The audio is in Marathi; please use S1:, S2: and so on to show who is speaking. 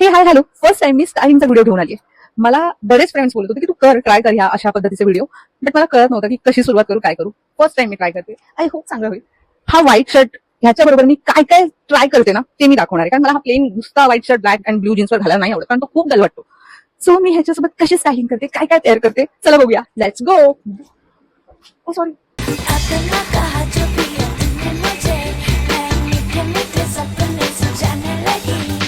S1: हे हाय हॅलो, फर्स्ट टाइम मी स्टायलिंगचा व्हिडिओ घेऊन आली. मला बरेच फ्रेंड्स बोलत होते की तू ट्राय कर ह्या अशा पद्धतीचे व्हिडिओ, बट मला कळत नव्हतं की कशी सुरुवात करू, काय करू. फर्स्ट टाइम मी ट्राय करते. आय होप चांगलं होईल. हा व्हाईट शर्ट ह्याच्या बरोबर मी काय काय ट्राय करते ना ते मी दाखवणार आहे. कारण मला हा प्लेन नुसता white shirt black and blue जीन्सवर घालायला नाही आवडत, कारण तो खूप डल वाटतो. सो मी ह्याच्यासोबत कशी स्टायलिंग करते, काय काय तयार करते, चला बघूया. Let's go. सॉरी.
S2: अपना कहा जो पिया तुमने मुझे, मैं मीठे मीठे सपने सजाने लगी.